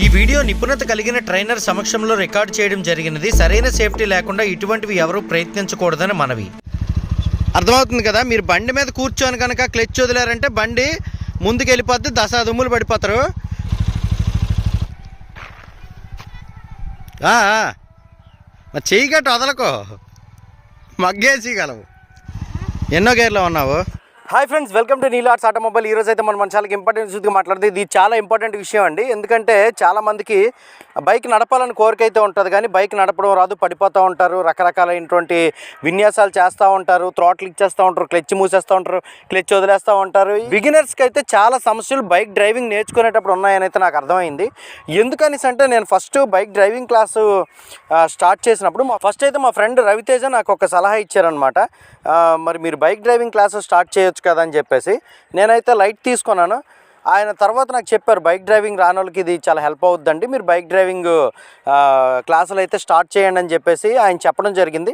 ఈ వీడియో నిపుణత కలిగిన ట్రైనర్ సమక్షంలో రికార్డ్ చేయడం జరిగినది. సరైన సేఫ్టీ లేకుండా ఇటువంటివి ఎవరూ ప్రయత్నించకూడదని మనవి. అర్థమవుతుంది కదా. మీరు బండి మీద కూర్చొని కనుక క్లచ్ వదిలారంటే బండి ముందుకు వెళ్ళిపోద్ది, దశాదుమ్ములు పడిపోతారు. మరి చెయ్యి గట్టు వదలకు, మగ్గేసి గలవు. ఎన్నో గేర్లో ఉన్నావు? హాయ్ ఫ్రెండ్స్, వెల్కమ్ టు నీలార్ట్స్ ఆటోమొబైల్. ఈరోజు అయితే మన చాలా ఇంపార్టెంట్ విషయంగా మాట్లాడితే ఇది చాలా ఇంపార్టెంట్ విషయం అండి. ఎందుకంటే చాలామందికి బైక్ నడపాలని కోరిక అయితే ఉంటుంది, కానీ బైక్ నడపడం రాదు, పడిపోతూ ఉంటారు, రకరకాలైనటువంటి విన్యాసాలు చేస్తూ ఉంటారు, థ్రాటిల్ ఇచ్చేస్తూ ఉంటారు, క్లచ్ మూసేస్తూ ఉంటారు, క్లచ్ వదిలేస్తూ ఉంటారు. బిగినర్స్కి అయితే చాలా సమస్యలు బైక్ డ్రైవింగ్ నేర్చుకునేటప్పుడు ఉన్నాయని అయితే నాకు అర్థమైంది. ఎందుకనేసి అంటే నేను first bike driving class start చేసినప్పుడు ఫస్ట్ అయితే మా ఫ్రెండ్ రవితేజ నాకు ఒక సలహా ఇచ్చారనమాట. మరి మీరు బైక్ డ్రైవింగ్ క్లాసు స్టార్ట్ చేయొచ్చు కదా అని చెప్పేసి నేనైతే లైట్ తీసుకున్నాను. ఆయన తర్వాత నాకు చెప్పారు, బైక్ డ్రైవింగ్ రాని వాళ్ళకి ఇది చాలా హెల్ప్ అవుతుందండి, మీరు బైక్ డ్రైవింగ్ క్లాసులు అయితే స్టార్ట్ చేయండి అని చెప్పేసి ఆయన చెప్పడం జరిగింది.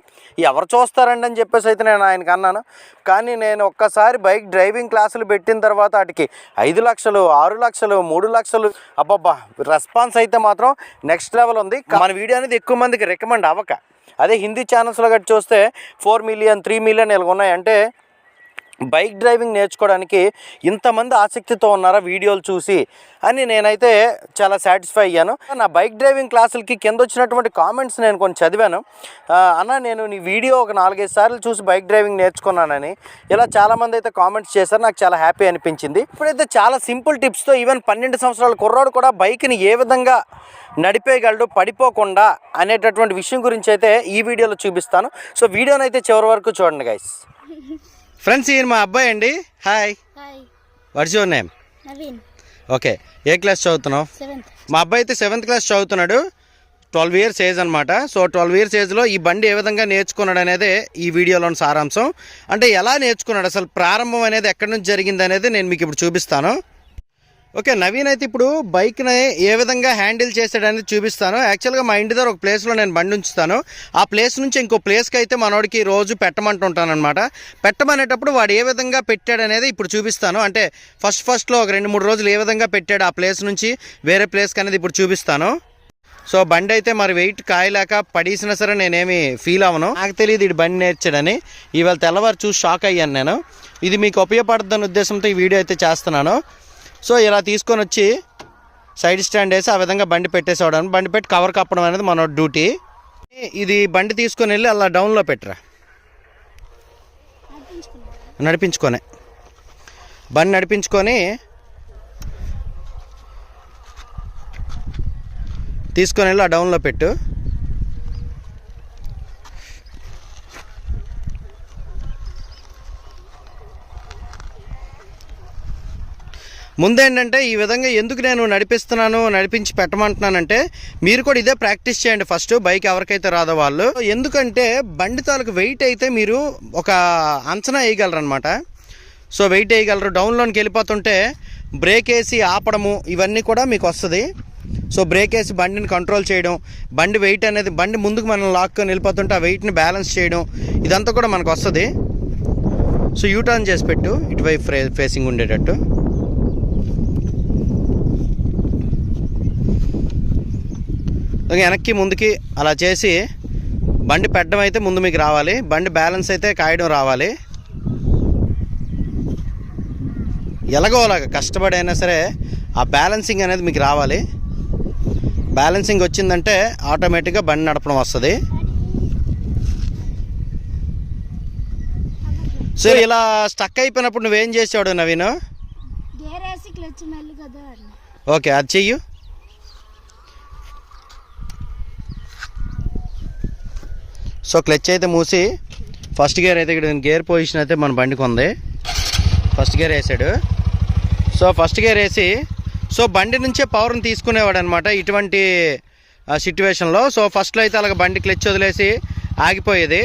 ఎవరు చూస్తారండి అని చెప్పేసి అయితే నేను ఆయనకు అన్నాను. కానీ నేను ఒక్కసారి బైక్ డ్రైవింగ్ క్లాసులు పెట్టిన తర్వాత వాటికి 5 లక్షలు, 6 లక్షలు, 3 లక్షలు, అబ్బబ్బా రెస్పాన్స్ అయితే మాత్రం నెక్స్ట్ లెవెల్ ఉంది. మన వీడియో అనేది ఎక్కువ మందికి రికమెండ్ అవ్వక, అదే హిందీ ఛానల్స్లో గట్టి చూస్తే 4 మిలియన్ 3 మిలియన్ ఇలా ఉన్నాయి. అంటే బైక్ డ్రైవింగ్ నేర్చుకోవడానికి ఇంతమంది ఆసక్తితో ఉన్నారా వీడియోలు చూసి అని నేనైతే చాలా సాటిస్ఫై అయ్యాను. నా బైక్ డ్రైవింగ్ క్లాసులకి కింద వచ్చినటువంటి కామెంట్స్ నేను కొంచెం చదివాను. అన్న, నేను నీ వీడియో ఒక 4-5 సార్లు చూసి బైక్ డ్రైవింగ్ నేర్చుకున్నానని ఇలా చాలామంది అయితే కామెంట్స్ చేశారు. నాకు చాలా హ్యాపీ అనిపించింది. ఇప్పుడైతే చాలా సింపుల్ టిప్స్తో ఈవెన్ 12 సంవత్సరాల కుర్రాడు కూడా బైక్ని ఏ విధంగా నడిపేయగలడు పడిపోకుండా అనేటటువంటి విషయం గురించి అయితే ఈ వీడియోలో చూపిస్తాను. సో వీడియోని అయితే చివరి వరకు చూడండి గైస్. ఫ్రెండ్స్, ఈయన మా అబ్బాయి అండి. Hi, what's your name? Naveen. Okay, A class చదువుతున్నావు? 7th. మా అబ్బాయి అయితే 7th క్లాస్ చదువుతున్నాడు. 12 ఇయర్స్ ఏజ్ అనమాట. సో 12 ఇయర్స్ ఏజ్లో ఈ బండి ఏ విధంగా నేర్చుకున్నాడు అనేది ఈ వీడియోలోని సారాంశం. అంటే ఎలా నేర్చుకున్నాడు, అసలు ప్రారంభం అనేది ఎక్కడి నుంచి జరిగింది అనేది నేను మీకు ఇప్పుడు చూపిస్తాను. ఓకే, నవీన్ అయితే ఇప్పుడు బైక్ని ఏ విధంగా హ్యాండిల్ చేసాడనేది చూపిస్తాను. యాక్చువల్గా మా ఇంటి దగ్గర ఒక ప్లేస్లో నేను బండి ఉంచుతాను. ఆ ప్లేస్ నుంచి ఇంకో ప్లేస్కి అయితే మనోడికి రోజు పెట్టమంటుంటాను అనమాట. పెట్టమనేటప్పుడు వాడు ఏ విధంగా పెట్టాడనేది ఇప్పుడు చూపిస్తాను. అంటే ఫస్ట్లో ఒక 2-3 రోజులు ఏ విధంగా పెట్టాడు ఆ ప్లేస్ నుంచి వేరే ప్లేస్కి అనేది ఇప్పుడు చూపిస్తాను. సో బండి అయితే మరి వెయిట్ కాయలేక పడేసినా సరే నేనేమి ఫీల్ అవ్వను. నాకు తెలియదు ఇది బండి నేర్చాడని. ఇవాళ తెల్లవారు చూసి షాక్ అయ్యాను నేను. ఇది మీకు ఉపయోగపడుతున్న ఉద్దేశంతో ఈ వీడియో అయితే చేస్తున్నాను. సో ఇలా తీసుకొని వచ్చి సైడ్ స్టాండ్ వేసి ఆ విధంగా బండి పెట్టేసేవాడు. బండి పెట్టి కవర్ కప్పడం అనేది మన డ్యూటీ. ఇది బండి తీసుకొని వెళ్ళి అలా డౌన్లో పెట్టరా, నడిపించుకొని బండి నడిపించుకొని తీసుకొని వెళ్ళి ఆ డౌన్లో పెట్టు. ముందేంటంటే ఈ విధంగా ఎందుకు నేను నడిపించి పెట్టమంటున్నానంటే మీరు కూడా ఇదే ప్రాక్టీస్ చేయండి ఫస్ట్, బైక్ ఎవరికైతే రాదో వాళ్ళు. ఎందుకంటే బండి తాలూకు వెయిట్ అయితే మీరు ఒక అంచనా వేయగలరు అనమాట. సో వెయిట్ వేయగలరు. డౌన్లోకి వెళ్ళిపోతుంటే బ్రేక్ వేసి ఆపడము ఇవన్నీ కూడా మీకు వస్తుంది. సో బ్రేక్ వేసి బండిని కంట్రోల్ చేయడం, బండి వెయిట్ అనేది బండి ముందుకు మనం లాక్కొని వెళ్ళిపోతుంటే ఆ వెయిట్ని బ్యాలెన్స్ చేయడం, ఇదంతా కూడా మనకు వస్తుంది. సో యూటర్న్ చేసి పెట్టు, ఇటువైపు ఫేసింగ్ ఉండేటట్టు. వెనక్కి ముందుకి అలా చేసి బండి పెట్టడం అయితే ముందు మీకు రావాలి. బండి బ్యాలెన్స్ అయితే కాయడం రావాలి. ఎలాగోలాగా కష్టపడి అయినా సరే ఆ బ్యాలెన్సింగ్ అనేది మీకు రావాలి. బ్యాలెన్సింగ్ వచ్చిందంటే ఆటోమేటిక్గా బండి నడపడం వస్తుంది. సో ఇలా స్టక్ అయిపోయినప్పుడు నువ్వేం చేసాడు నవీన్? ఓకే, అది చెయ్యు. సో క్లచ్ అయితే మూసి ఫస్ట్ గేర్ అయితే ఇక్కడ గేర్ పొజిషన్ అయితే మన బండికి ఉంది. ఫస్ట్ గేర్ వేసాడు. సో ఫస్ట్ గేర్ వేసి సో బండి నుంచే పవర్ని తీసుకునేవాడు అనమాట ఇటువంటి సిట్యువేషన్లో. సో ఫస్ట్లో అయితే అలాగ బండి క్లచ్ వదిలేసి ఆగిపోయేది.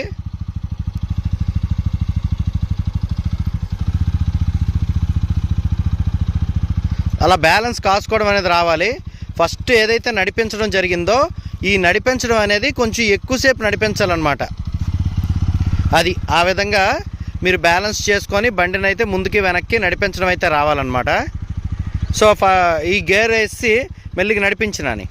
అలా బ్యాలెన్స్ కాసుకోవడం అనేది రావాలి. ఫస్ట్ ఏదైతే నడిపించడం జరిగిందో ఈ నడిపించడం అనేది కొంచెం ఎక్కువసేపు నడిపించాలన్నమాట. అది ఆ విధంగా మీరు బ్యాలెన్స్ చేసుకొని బండిని అయితే ముందుకి వెనక్కి నడిపించడం అయితే రావాలన్నమాట. సో ఈ గేర్ వేసి మెల్లిగా నడిపించినాని.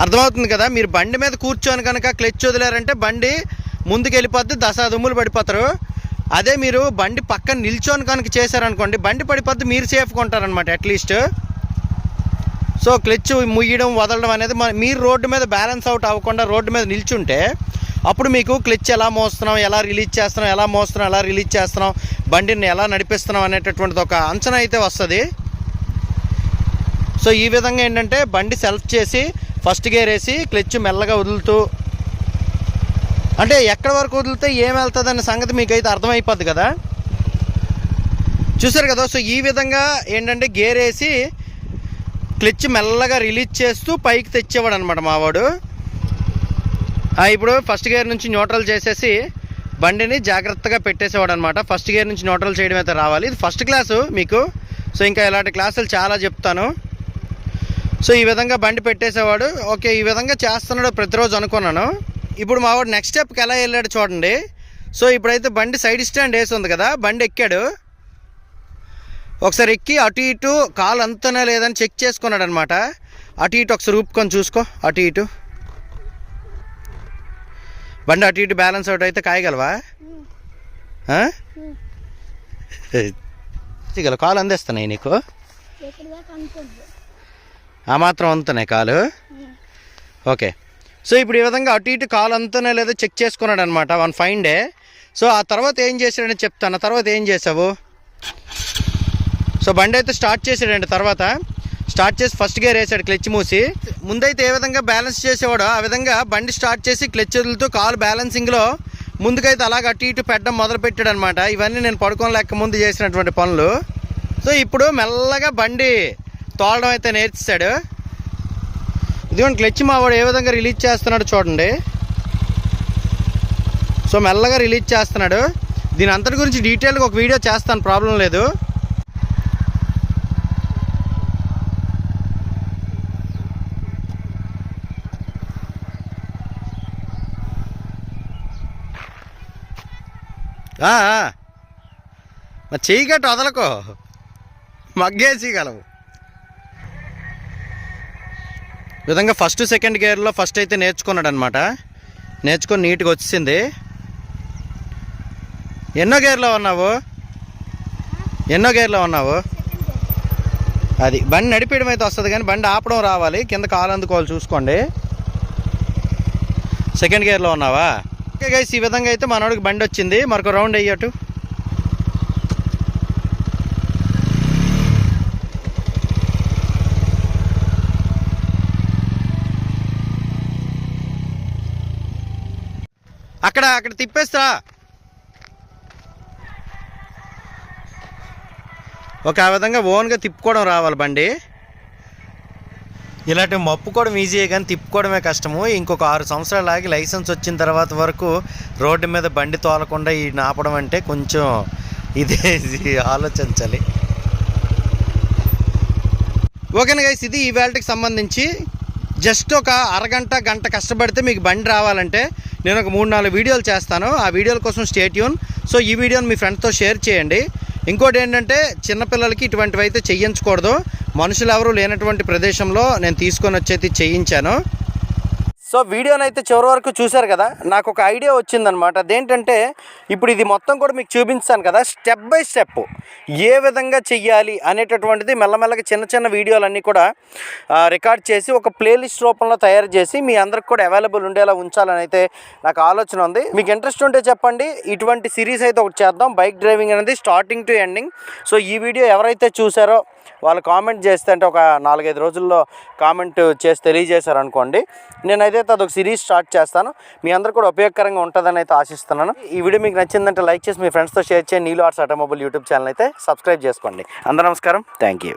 అర్థమవుతుంది కదా. మీరు బండి మీద కూర్చొని కనుక క్లచ్ వదిలారంటే బండి ముందుకు వెళ్ళిపోద్ది, దశదుమ్ములు పడిపోతారు. అదే మీరు బండి పక్కన నిల్చొని కనుక చేశారనుకోండి బండి పడిపోద్ది, మీరు సేఫ్గా ఉంటారనమాట అట్లీస్ట్. సో క్లచ్ ముయ్యడం వదలడం అనేది మీరు రోడ్డు మీద బ్యాలెన్స్ అవుట్ అవ్వకుండా రోడ్డు మీద నిల్చుంటే అప్పుడు మీకు క్లచ్ ఎలా మోస్తున్నాం, ఎలా రిలీజ్ చేస్తున్నాం, ఎలా మోస్తున్నాం, ఎలా రిలీజ్ చేస్తున్నాం, బండిని ఎలా నడిపిస్తున్నాం అనేటటువంటిది ఒక అంచనా అయితే వస్తుంది. సో ఈ విధంగా ఏంటంటే బండి సెల్ఫ్ చేసి ఫస్ట్ గేర్ వేసి క్లచ్ మెల్లగా వదులుతూ, అంటే ఎక్కడి వరకు వదిలితే ఏం వెళ్తుంది అనే సంగతి మీకైతే అర్థమైపోద్ది కదా, చూసారు కదా. సో ఈ విధంగా ఏంటంటే గేర్ వేసి క్లచ్ మెల్లగా రిలీజ్ చేస్తూ పైకి తెచ్చేవాడు అనమాట మావాడు. ఇప్పుడు ఫస్ట్ గేర్ నుంచి న్యూట్రల్ చేసేసి బండిని జాగ్రత్తగా పెట్టేసేవాడు అనమాట. ఫస్ట్ గేర్ నుంచి న్యూట్రల్ చేయడం అయితే రావాలి. ఇది ఫస్ట్ క్లాసు మీకు. సో ఇంకా ఇలాంటి క్లాసులు చాలా చెప్తాను. సో ఈ విధంగా బండి పెట్టేసేవాడు. ఓకే, ఈ విధంగా చేస్తున్నాడు ప్రతిరోజు అనుకున్నాను. ఇప్పుడు మావాడు నెక్స్ట్ స్టెప్కి ఎలా వెళ్ళాడు చూడండి. సో ఇప్పుడైతే బండి సైడ్ స్టాండ్ వేసి ఉంది కదా, బండి ఎక్కాడు. ఒకసారి ఎక్కి అటు ఇటు కాలు అంతనే లేదని చెక్ చేసుకున్నాడు అనమాట. అటు ఇటు ఒకసారి ఊపుకొని చూసుకో, అటు ఇటు బండి అటు ఇటు బ్యాలెన్స్ అవుట్ అయితే కాయగలవా? కాలు అందేస్తున్నాయి నీకు, ఆ మాత్రం అంతున్నాయి కాలు. ఓకే, సో ఇప్పుడు ఈ విధంగా అటు ఇటు కాలు అంతనే లేదో చెక్ చేసుకున్నాడు అనమాట వన్ ఫైన్ డే. సో ఆ తర్వాత ఏం చేశాడని చెప్తాను. తర్వాత ఏం చేసావు? సో బండి అయితే స్టార్ట్ చేసాడండి. తర్వాత స్టార్ట్ చేసి ఫస్ట్ గేర్ వేసాడు క్లచ్ మూసి. ముందైతే ఏ విధంగా బ్యాలెన్స్ చేసేవాడో ఆ విధంగా బండి స్టార్ట్ చేసి క్లచ్ వదులుతూ కాలు బ్యాలెన్సింగ్లో ముందుకైతే అలాగ అటు ఇటు పెట్టడం మొదలు పెట్టాడు అనమాట. ఇవన్నీ నేను పడుకోలేక ముందు చేసినటువంటి పనులు. సో ఇప్పుడు మెల్లగా బండి తోలడం అయితే నేర్చేశాడు. ఇదిగోండి క్లచ్ మావాడు ఏ విధంగా రిలీజ్ చేస్తున్నాడు చూడండి. సో మెల్లగా రిలీజ్ చేస్తున్నాడు. దీని అంతటి గురించి డీటెయిల్గా ఒక వీడియో చేస్తాను, ప్రాబ్లం లేదు. మరి చెయ్యి గట్టు వదలకో, మగ్గేసేయగలవు. ఈ విధంగా ఫస్ట్ సెకండ్ గేర్లో ఫస్ట్ అయితే నేర్చుకున్నాడు అనమాట. నేర్చుకొని నీట్గా వచ్చింది. ఎన్నో గేర్లో ఉన్నావు? అది బండి నడిపేయడం అయితే వస్తుంది కానీ బండి ఆపడం రావాలి. కింద కాలు అందుకోవాలి, చూసుకోండి. సెకండ్ గేర్లో ఉన్నావా? ఓకే గైస్, ఈ విధంగా అయితే మనోడికి బండి వచ్చింది. మరొక రౌండ్ అయ్యట్టు. అక్కడ తిప్పేస్తా. ఒక ఆ విధంగా ఓన్గా తిప్పుకోవడం రావాలి బండి. ఇలాంటి మప్పుకోవడం ఈజీయే కానీ తిప్పుకోవడమే కష్టము. ఇంకొక 6 సంవత్సరాలు ఆగి లైసెన్స్ వచ్చిన తర్వాత వరకు రోడ్డు మీద బండి తోలకుండా ఈ నాపడం అంటే కొంచెం ఇదే ఆలోచించాలి. ఓకేనా గైస్, ఇది ఈ వేళకి సంబంధించి జస్ట్ ఒక అరగంట గంట కష్టపడితే మీకు బండి రావాలంటే నేను ఒక 3-4 వీడియోలు చేస్తాను. ఆ వీడియోల కోసం స్టే ట్యూన్. సో ఈ వీడియోని మీ ఫ్రెండ్స్తో షేర్ చేయండి. ఇంకోటి ఏంటంటే చిన్నపిల్లలకి ఇటువంటివి అయితే చేయించకూడదు. మనుషులు ఎవరు లేనటువంటి ప్రదేశంలో నేను తీసుకొని వచ్చేది చేయించాను. సో వీడియోని అయితే చివరి వరకు చూశారు కదా. నాకు ఒక ఐడియా వచ్చిందనమాట. అదేంటంటే ఇప్పుడు ఇది మొత్తం కూడా మీకు చూపించాను కదా, స్టెప్ బై స్టెప్ ఏ విధంగా చెయ్యాలి అనేటటువంటిది మెల్లమెల్లగా చిన్న చిన్న వీడియోలన్నీ కూడా రికార్డ్ చేసి ఒక ప్లేలిస్ట్ రూపంలో తయారు చేసి మీ అందరికి కూడా అవైలబుల్ ఉండేలా ఉంచాలని అయితే నాకు ఆలోచన ఉంది. మీకు ఇంట్రెస్ట్ ఉంటే చెప్పండి, ఇటువంటి సిరీస్ అయితే ఒకటి చేద్దాం. బైక్ డ్రైవింగ్ అనేది స్టార్టింగ్ టు ఎండింగ్. సో ఈ వీడియో ఎవరైతే చూసారో వాళ్ళు కామెంట్ చేస్తే, అంటే ఒక 4-5 రోజుల్లో కామెంట్ చేసి తెలియజేశారనుకోండి, నేనైతే అదొక సిరీస్ స్టార్ట్ చేస్తాను. మీ అందరూ కూడా ఉపయోగకరంగా ఉంటుందని అయితే ఆశిస్తున్నాను. ఈ వీడియో మీకు నచ్చిందంటే లైక్ చేసి మీ ఫ్రెండ్స్తో షేర్ చేయండి. నీలు ఆర్ట్స్ ఆటోమొబైల్ యూట్యూబ్ ఛానల్ అయితే సబ్స్క్రైబ్ చేసుకోండి. అందరూ నమస్కారం, థ్యాంక్ యూ.